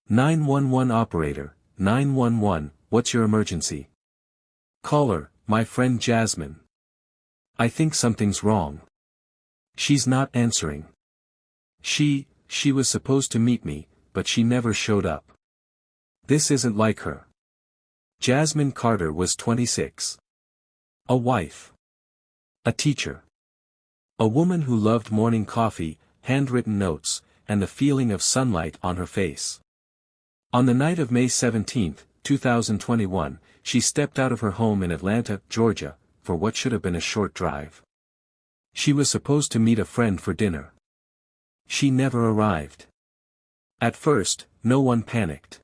911 operator, 911, what's your emergency? Caller, my friend Jasmine. I think something's wrong. She's not answering. She was supposed to meet me, but she never showed up. This isn't like her. Jasmine Carter was 26. A wife. A teacher. A woman who loved morning coffee, handwritten notes, and the feeling of sunlight on her face. On the night of May 17, 2021, she stepped out of her home in Atlanta, Georgia, for what should have been a short drive. She was supposed to meet a friend for dinner. She never arrived. At first, no one panicked.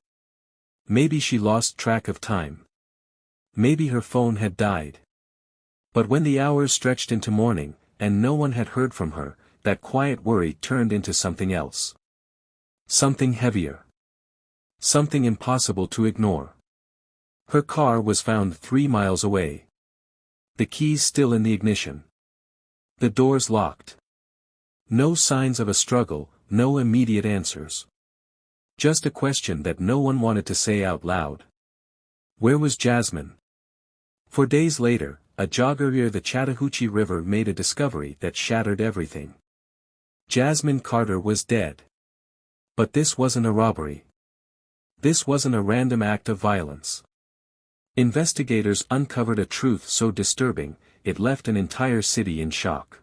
Maybe she lost track of time. Maybe her phone had died. But when the hours stretched into morning, and no one had heard from her, that quiet worry turned into something else. Something heavier. Something impossible to ignore. Her car was found 3 miles away. The keys still in the ignition. The doors locked. No signs of a struggle, no immediate answers. Just a question that no one wanted to say out loud. Where was Jasmine? 4 days later, a jogger near the Chattahoochee River made a discovery that shattered everything. Jasmine Carter was dead. But this wasn't a robbery. This wasn't a random act of violence. Investigators uncovered a truth so disturbing, it left an entire city in shock.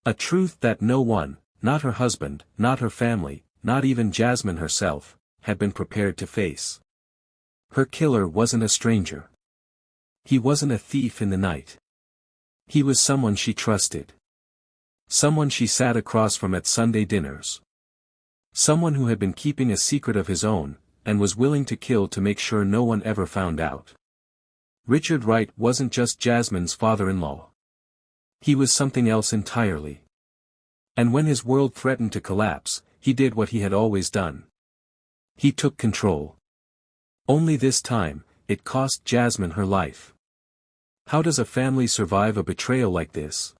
A truth that no one, not her husband, not her family, not even Jasmine herself, had been prepared to face. Her killer wasn't a stranger. He wasn't a thief in the night. He was someone she trusted. Someone she sat across from at Sunday dinners. Someone who had been keeping a secret of his own, and was willing to kill to make sure no one ever found out. Richard Wright wasn't just Jasmine's father-in-law. He was something else entirely. And when his world threatened to collapse, he did what he had always done. He took control. Only this time, it cost Jasmine her life. How does a family survive a betrayal like this?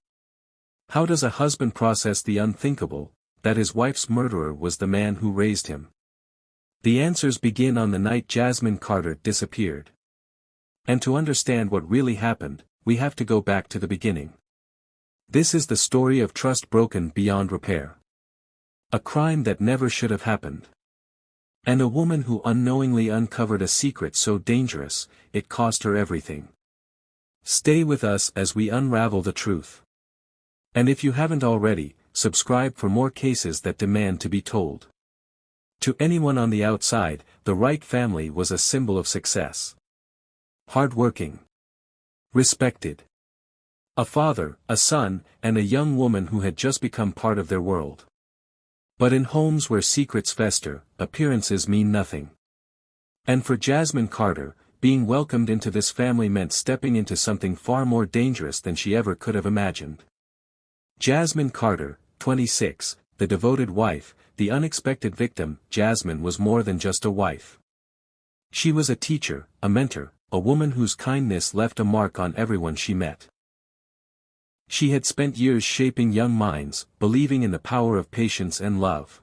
How does a husband process the unthinkable, that his wife's murderer was the man who raised him? The answers begin on the night Jasmine Carter disappeared. And to understand what really happened, we have to go back to the beginning. This is the story of trust broken beyond repair. A crime that never should have happened. And a woman who unknowingly uncovered a secret so dangerous, it cost her everything. Stay with us as we unravel the truth. And if you haven't already, subscribe for more cases that demand to be told. To anyone on the outside, the Wright family was a symbol of success. Hardworking. Respected. A father, a son, and a young woman who had just become part of their world. But in homes where secrets fester, appearances mean nothing. And for Jasmine Carter, being welcomed into this family meant stepping into something far more dangerous than she ever could have imagined. Jasmine Carter, 26, the devoted wife, the unexpected victim. Jasmine was more than just a wife. She was a teacher, a mentor, a woman whose kindness left a mark on everyone she met. She had spent years shaping young minds, believing in the power of patience and love.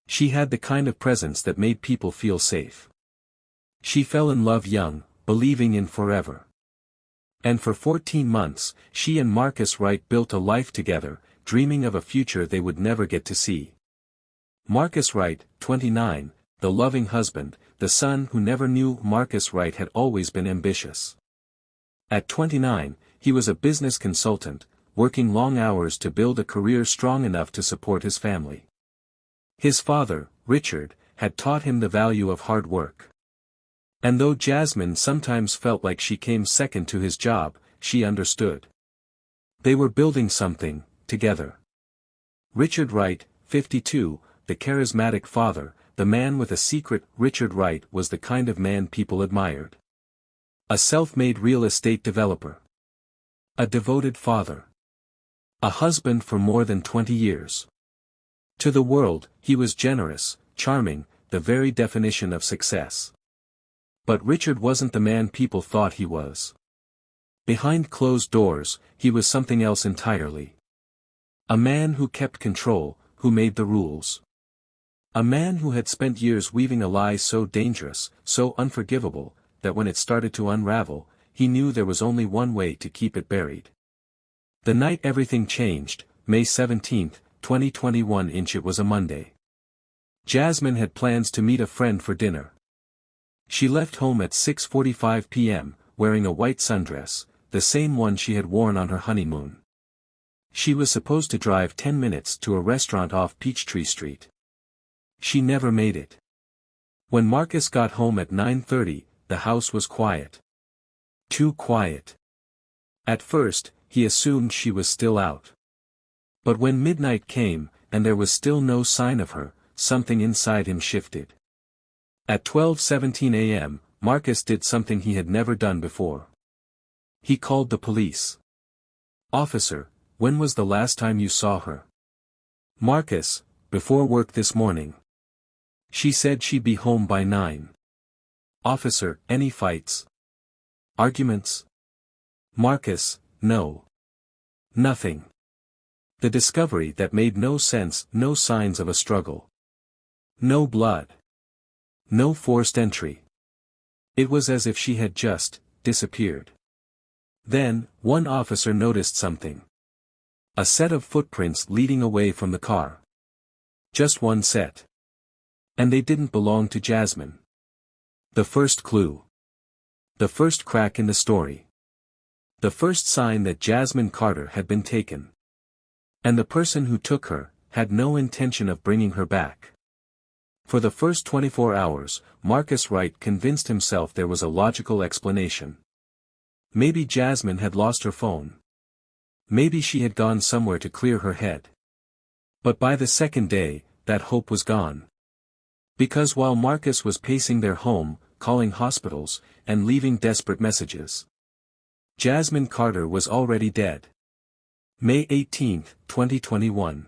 She had the kind of presence that made people feel safe. She fell in love young, believing in forever. And for 14 months, she and Marcus Wright built a life together, dreaming of a future they would never get to see. Marcus Wright, 29, the loving husband, the son who never knew. Marcus Wright had always been ambitious. At 29, he was a business consultant, working long hours to build a career strong enough to support his family. His father, Richard, had taught him the value of hard work. And though Jasmine sometimes felt like she came second to his job, she understood. They were building something, together. Richard Wright, 52, the charismatic father, the man with a secret. Richard Wright was the kind of man people admired. A self-made real estate developer. A devoted father. A husband for more than 20 years. To the world, he was generous, charming, the very definition of success. But Richard wasn't the man people thought he was. Behind closed doors, he was something else entirely. A man who kept control, who made the rules. A man who had spent years weaving a lie so dangerous, so unforgivable, that when it started to unravel, he knew there was only one way to keep it buried. The night everything changed, May 17, 2021. It was a Monday. Jasmine had plans to meet a friend for dinner. She left home at 6:45 p.m., wearing a white sundress, the same one she had worn on her honeymoon. She was supposed to drive 10 minutes to a restaurant off Peachtree Street. She never made it. When Marcus got home at 9:30, the house was quiet. Too quiet. At first, he assumed she was still out. But when midnight came, and there was still no sign of her, something inside him shifted. At 12:17 a.m., Marcus did something he had never done before. He called the police. "Officer, when was the last time you saw her?" "Marcus, before work this morning. She said she'd be home by 9. "Officer, any fights? Arguments?" "Marcus, no. Nothing." The discovery that made no sense, no signs of a struggle. No blood. No forced entry. It was as if she had just disappeared. Then, one officer noticed something. A set of footprints leading away from the car. Just one set. And they didn't belong to Jasmine. The first clue. The first crack in the story. The first sign that Jasmine Carter had been taken. And the person who took her, had no intention of bringing her back. For the first 24 hours, Marcus Wright convinced himself there was a logical explanation. Maybe Jasmine had lost her phone. Maybe she had gone somewhere to clear her head. But by the second day, that hope was gone. Because while Marcus was pacing their home, calling hospitals, and leaving desperate messages, Jasmine Carter was already dead. May 18, 2021.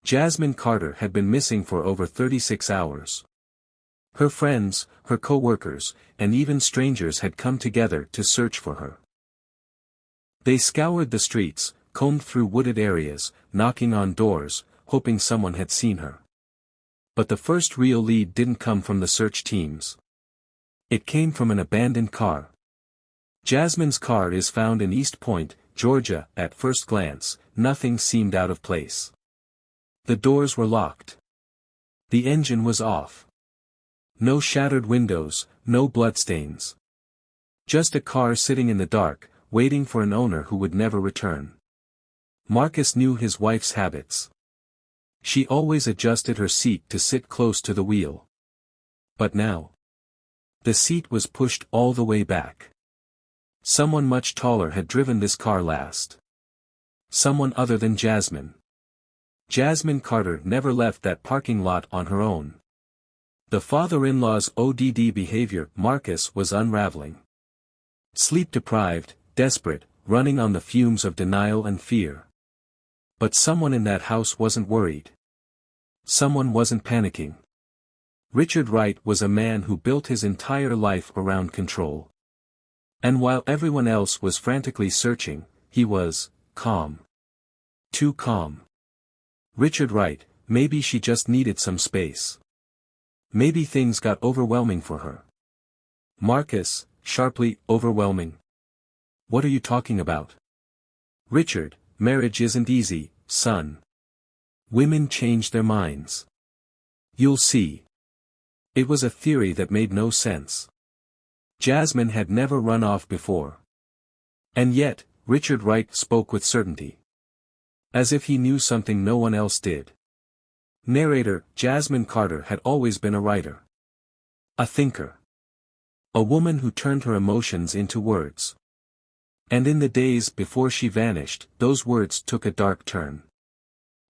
Jasmine Carter had been missing for over 36 hours. Her friends, her co-workers, and even strangers had come together to search for her. They scoured the streets, combed through wooded areas, knocking on doors, hoping someone had seen her. But the first real lead didn't come from the search teams. It came from an abandoned car. Jasmine's car is found in East Point, Georgia. At first glance, nothing seemed out of place. The doors were locked. The engine was off. No shattered windows, no bloodstains. Just a car sitting in the dark, waiting for an owner who would never return. Marcus knew his wife's habits. She always adjusted her seat to sit close to the wheel. But now, the seat was pushed all the way back. Someone much taller had driven this car last. Someone other than Jasmine. Jasmine Carter never left that parking lot on her own. The father-in-law's ODD behavior, Marcus was unraveling. Sleep-deprived, desperate, running on the fumes of denial and fear. But someone in that house wasn't worried. Someone wasn't panicking. Richard Wright was a man who built his entire life around control. And while everyone else was frantically searching, he was calm. Too calm. Richard Wright, maybe she just needed some space. Maybe things got overwhelming for her. Marcus, sharply, overwhelming. What are you talking about? Richard, marriage isn't easy, son. Women change their minds. You'll see. It was a theory that made no sense. Jasmine had never run off before. And yet, Richard Wright spoke with certainty. As if he knew something no one else did. Narrator, Jasmine Carter had always been a writer. A thinker. A woman who turned her emotions into words. And in the days before she vanished, those words took a dark turn.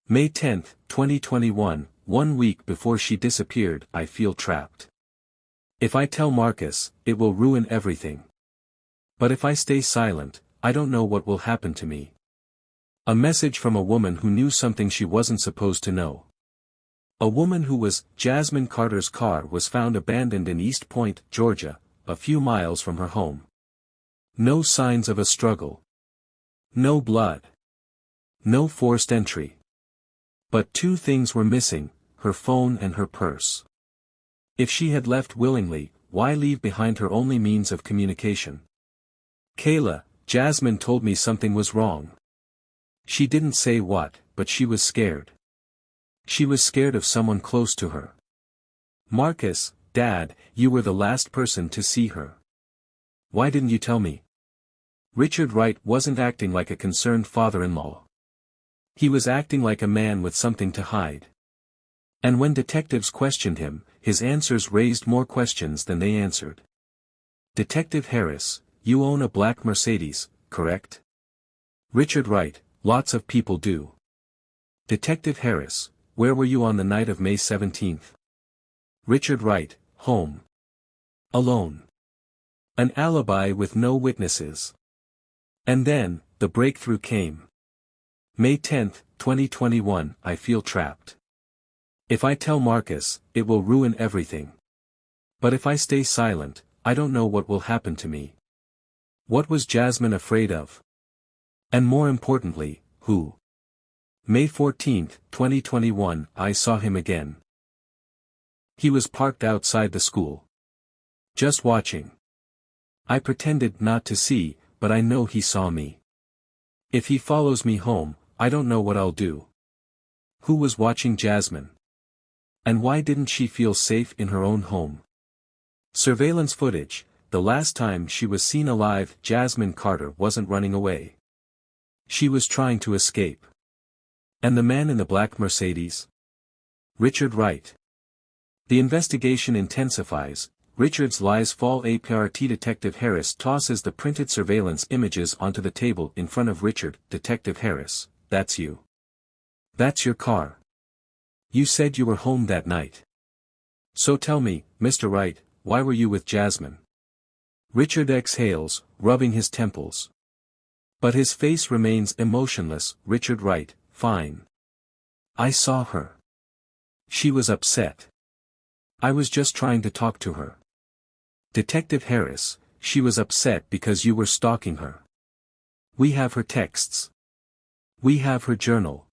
May 10, 2021, 1 week before she disappeared, I feel trapped. If I tell Marcus, it will ruin everything. But if I stay silent, I don't know what will happen to me. A message from a woman who knew something she wasn't supposed to know. A woman who was, Jasmine Carter's car was found abandoned in East Point, Georgia, a few miles from her home. No signs of a struggle. No blood. No forced entry. But two things were missing, her phone and her purse. If she had left willingly, why leave behind her only means of communication? Kayla, Jasmine told me something was wrong. She didn't say what, but she was scared. She was scared of someone close to her. Marcus, Dad, you were the last person to see her. Why didn't you tell me? Richard Wright wasn't acting like a concerned father-in-law. He was acting like a man with something to hide. And when detectives questioned him, his answers raised more questions than they answered. Detective Harris, you own a black Mercedes, correct? Richard Wright, lots of people do. Detective Harris, where were you on the night of May 17th? Richard Wright, home. Alone. An alibi with no witnesses. And then, the breakthrough came. May 10, 2021, I feel trapped. If I tell Marcus, it will ruin everything. But if I stay silent, I don't know what will happen to me. What was Jasmine afraid of? And more importantly, who? May 14, 2021, I saw him again. He was parked outside the school. Just watching. I pretended not to see, but I know he saw me. If he follows me home, I don't know what I'll do. Who was watching Jasmine? And why didn't she feel safe in her own home? Surveillance footage, the last time she was seen alive, Jasmine Carter wasn't running away. She was trying to escape. And the man in the black Mercedes? Richard Wright. The investigation intensifies. Richard's lies fall. APRT Detective Harris tosses the printed surveillance images onto the table in front of Richard. Detective Harris, that's you. That's your car. You said you were home that night. So tell me, Mr. Wright, why were you with Jasmine? Richard exhales, rubbing his temples. But his face remains emotionless. Richard Wright, fine. I saw her. She was upset. I was just trying to talk to her. Detective Harris, she was upset because you were stalking her. We have her texts. We have her journal.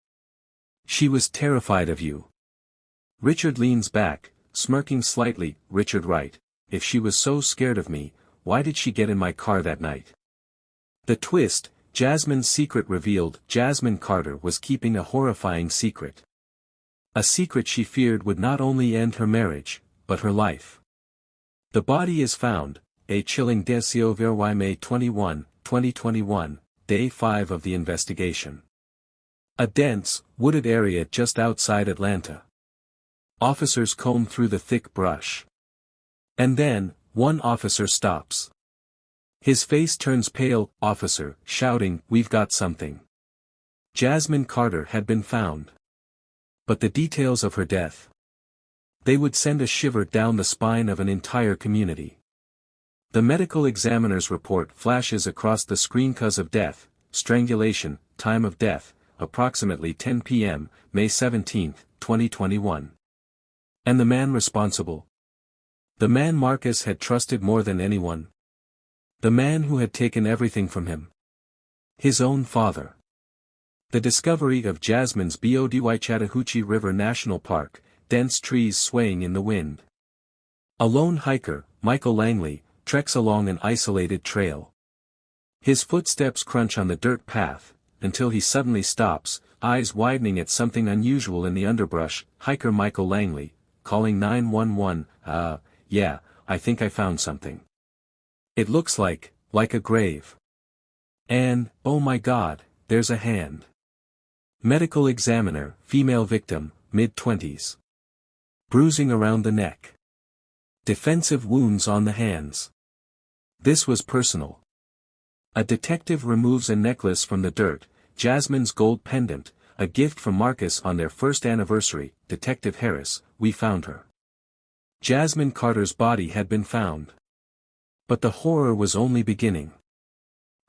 She was terrified of you. Richard leans back, smirking slightly. Richard Wright, if she was so scared of me, why did she get in my car that night? The twist, Jasmine's secret revealed. Jasmine Carter was keeping a horrifying secret. A secret she feared would not only end her marriage, but her life. The body is found, a chilling décision. May 21, 2021, day 5 of the investigation. A dense, wooded area just outside Atlanta. Officers comb through the thick brush. And then, one officer stops. His face turns pale. Officer, shouting, we've got something. Jasmine Carter had been found. But the details of her death. They would send a shiver down the spine of an entire community. The medical examiner's report flashes across the screen. Cause of death, strangulation, time of death, approximately 10 p.m., May 17, 2021. And the man responsible? The man Marcus had trusted more than anyone. The man who had taken everything from him. His own father. The discovery of Jasmine's body. Chattahoochee River National Park, dense trees swaying in the wind. A lone hiker, Michael Langley, treks along an isolated trail. His footsteps crunch on the dirt path, until he suddenly stops, eyes widening at something unusual in the underbrush. Hiker Michael Langley, calling 911, yeah, I think I found something. It looks like a grave. And, oh my God, there's a hand. Medical examiner, female victim, mid-20s. Bruising around the neck. Defensive wounds on the hands. This was personal. A detective removes a necklace from the dirt, Jasmine's gold pendant, a gift from Marcus on their first anniversary. Detective Harris, we found her. Jasmine Carter's body had been found. But the horror was only beginning.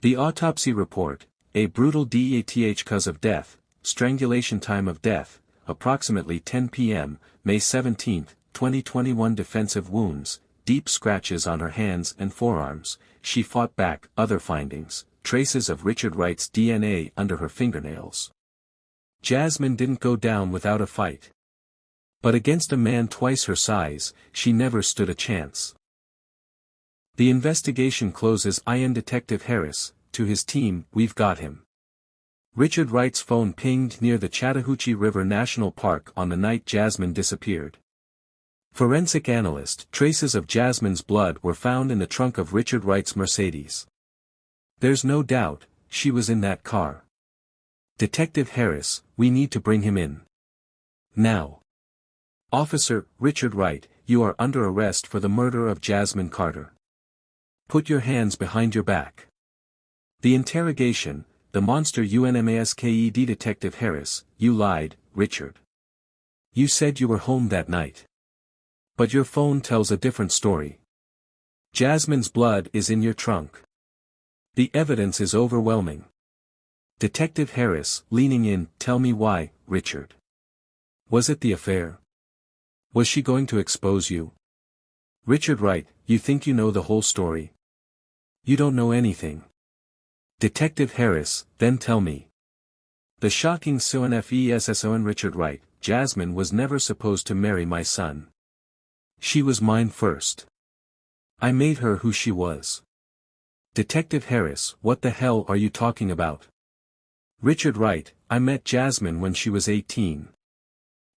The autopsy report, a brutal death. Cause of death, strangulation. Time of death, approximately 10 p.m., May 17, 2021. Defensive wounds, deep scratches on her hands and forearms. She fought back. Other findings, traces of Richard Wright's DNA under her fingernails. Jasmine didn't go down without a fight. But against a man twice her size, she never stood a chance. The investigation closes. IN Detective Harris, to his team, we've got him. Richard Wright's phone pinged near the Chattahoochee River National Park on the night Jasmine disappeared. Forensic analyst, traces of Jasmine's blood were found in the trunk of Richard Wright's Mercedes. There's no doubt, she was in that car. Detective Harris, we need to bring him in. Now. Officer, Richard Wright, you are under arrest for the murder of Jasmine Carter. Put your hands behind your back. The interrogation, the monster UNMASKED. Detective Harris, you lied, Richard. You said you were home that night. But your phone tells a different story. Jasmine's blood is in your trunk. The evidence is overwhelming. Detective Harris, leaning in, tell me why, Richard. Was it the affair? Was she going to expose you? Richard Wright, you think you know the whole story? You don't know anything. Detective Harris, then tell me. The shocking SONFESSON. Richard Wright, Jasmine was never supposed to marry my son. She was mine first. I made her who she was. Detective Harris, what the hell are you talking about? Richard Wright, I met Jasmine when she was 18.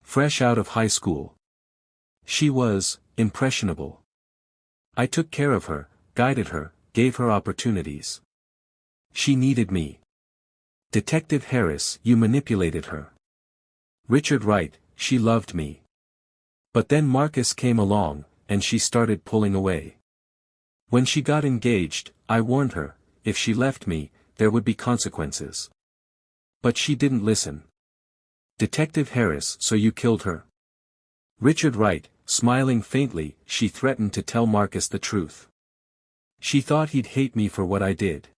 Fresh out of high school. She was impressionable. I took care of her, guided her, gave her opportunities. She needed me. Detective Harris, you manipulated her. Richard Wright, she loved me. But then Marcus came along, and she started pulling away. When she got engaged, I warned her, if she left me, there would be consequences. But she didn't listen. Detective Harris, so you killed her? Richard Wright, smiling faintly, she threatened to tell Marcus the truth. She thought he'd hate me for what I did.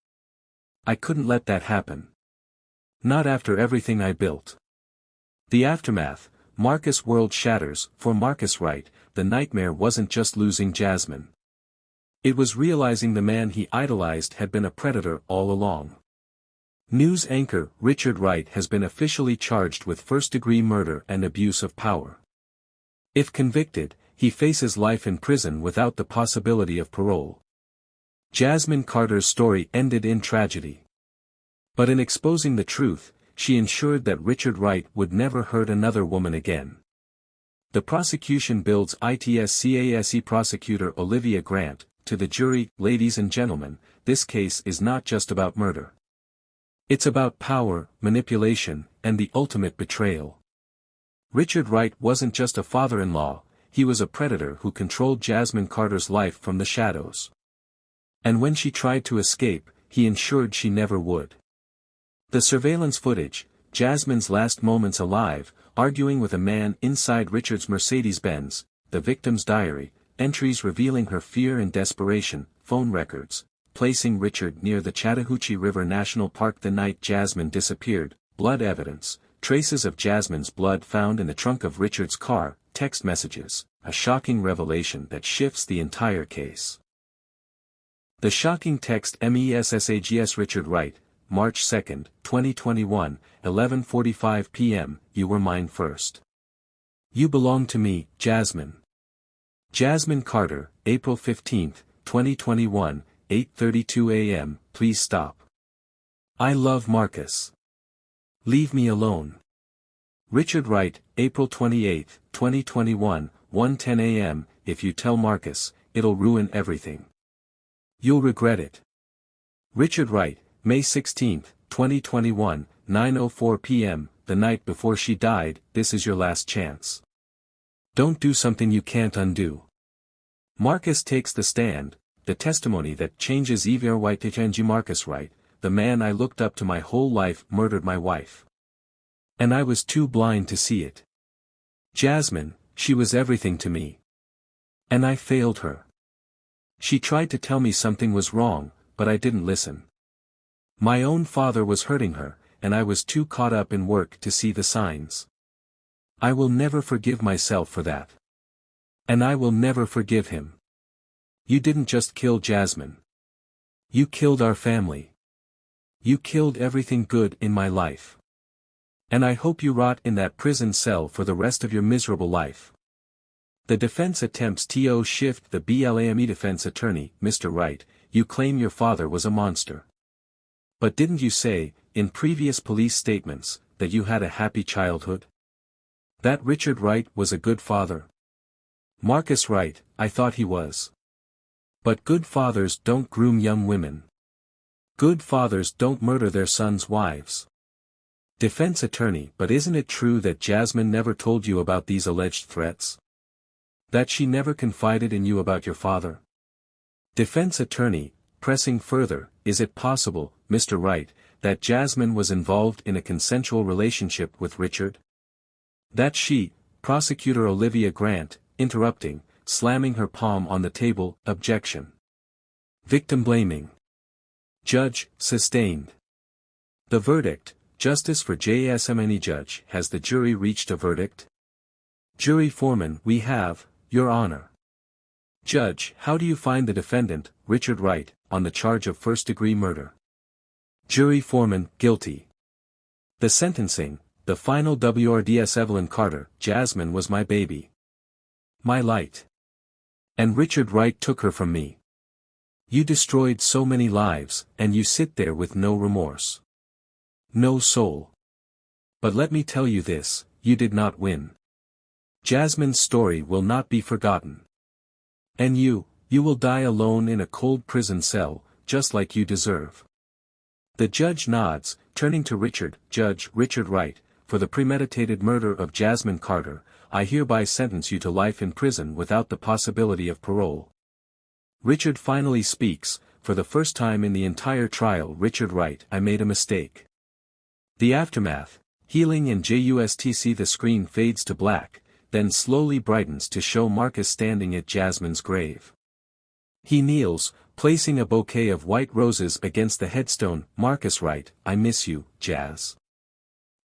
I couldn't let that happen. Not after everything I built. The aftermath, Marcus' world shatters. For Marcus Wright, the nightmare wasn't just losing Jasmine. It was realizing the man he idolized had been a predator all along. News anchor Richard Wright has been officially charged with first-degree murder and abuse of power. If convicted, he faces life in prison without the possibility of parole. Jasmine Carter's story ended in tragedy. But in exposing the truth, she ensured that Richard Wright would never hurt another woman again. The prosecution builds ITSCASE. Prosecutor Olivia Grant, to the jury, ladies and gentlemen, this case is not just about murder. It's about power, manipulation, and the ultimate betrayal. Richard Wright wasn't just a father-in-law, he was a predator who controlled Jasmine Carter's life from the shadows. And when she tried to escape, he ensured she never would. The surveillance footage, Jasmine's last moments alive, arguing with a man inside Richard's Mercedes-Benz, the victim's diary, entries revealing her fear and desperation, phone records, placing Richard near the Chattahoochee River National Park the night Jasmine disappeared, blood evidence, traces of Jasmine's blood found in the trunk of Richard's car, text messages, a shocking revelation that shifts the entire case. The shocking text MESSAGS. Richard Wright, March 2, 2021, 11:45 p.m., you were mine first. You belong to me, Jasmine. Jasmine Carter, April 15, 2021, 8:32 a.m., please stop. I love Marcus. Leave me alone. Richard Wright, April 28, 2021, 1:10 a.m., if you tell Marcus, it'll ruin everything. You'll regret it. Richard Wright, May 16, 2021, 9:04 p.m., the night before she died, this is your last chance. Don't do something you can't undo. Marcus takes the stand, the testimony that changes Evia White. Marcus Wright, the man I looked up to my whole life, murdered my wife. And I was too blind to see it. Jasmine, she was everything to me. And I failed her. She tried to tell me something was wrong, but I didn't listen. My own father was hurting her, and I was too caught up in work to see the signs. I will never forgive myself for that. And I will never forgive him. You didn't just kill Jasmine. You killed our family. You killed everything good in my life. And I hope you rot in that prison cell for the rest of your miserable life. The defense attempts to shift the blame. Defense attorney, Mr. Wright, you claim your father was a monster. But didn't you say, in previous police statements, that you had a happy childhood? That Richard Wright was a good father? Marcus Wright, I thought he was. But good fathers don't groom young women. Good fathers don't murder their sons' wives. Defense attorney, but isn't it true that Jasmine never told you about these alleged threats? That she never confided in you about your father? Defense attorney, pressing further, is it possible, Mr. Wright, that Jasmine was involved in a consensual relationship with Richard? That she, Prosecutor Olivia Grant, interrupting, slamming her palm on the table, objection. Victim blaming. Judge, sustained. The verdict, justice for Jasmine. Judge, has the jury reached a verdict? Jury foreman, we have, Your Honor. Judge, how do you find the defendant, Richard Wright, on the charge of first-degree murder? Jury foreman, guilty. The sentencing, the final WRDS. Evelyn Carter, Jasmine was my baby. My light. And Richard Wright took her from me. You destroyed so many lives, and you sit there with no remorse. No soul. But let me tell you this, you did not win. Jasmine's story will not be forgotten. And you will die alone in a cold prison cell, just like you deserve. The judge nods, turning to Richard, Judge Richard Wright, for the premeditated murder of Jasmine Carter, I hereby sentence you to life in prison without the possibility of parole. Richard finally speaks, for the first time in the entire trial. Richard Wright, I made a mistake. The aftermath, healing in JUSTC. The screen fades to black, then slowly brightens to show Marcus standing at Jasmine's grave. He kneels, placing a bouquet of white roses against the headstone. Marcus Wright, I miss you, Jazz.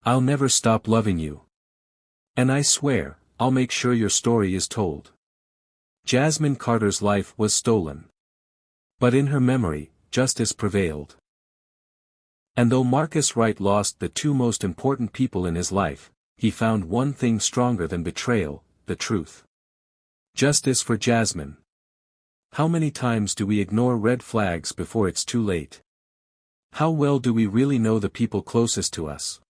I'll never stop loving you. And I swear, I'll make sure your story is told. Jasmine Carter's life was stolen. But in her memory, justice prevailed. And though Marcus Wright lost the two most important people in his life, he found one thing stronger than betrayal, the truth. Justice for Jasmine. How many times do we ignore red flags before it's too late? How well do we really know the people closest to us?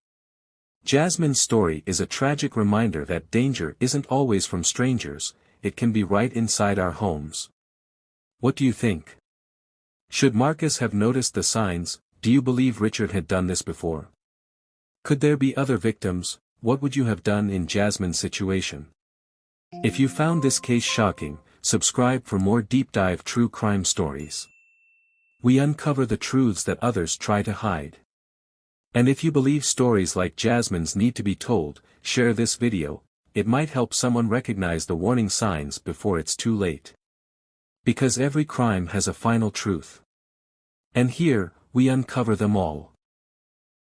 Jasmine's story is a tragic reminder that danger isn't always from strangers, it can be right inside our homes. What do you think? Should Marcus have noticed the signs? Do you believe Richard had done this before? Could there be other victims? What would you have done in Jasmine's situation? If you found this case shocking, subscribe for more deep dive true crime stories. We uncover the truths that others try to hide. And if you believe stories like Jasmine's need to be told, share this video, it might help someone recognize the warning signs before it's too late. Because every crime has a final truth. And here, we uncover them all.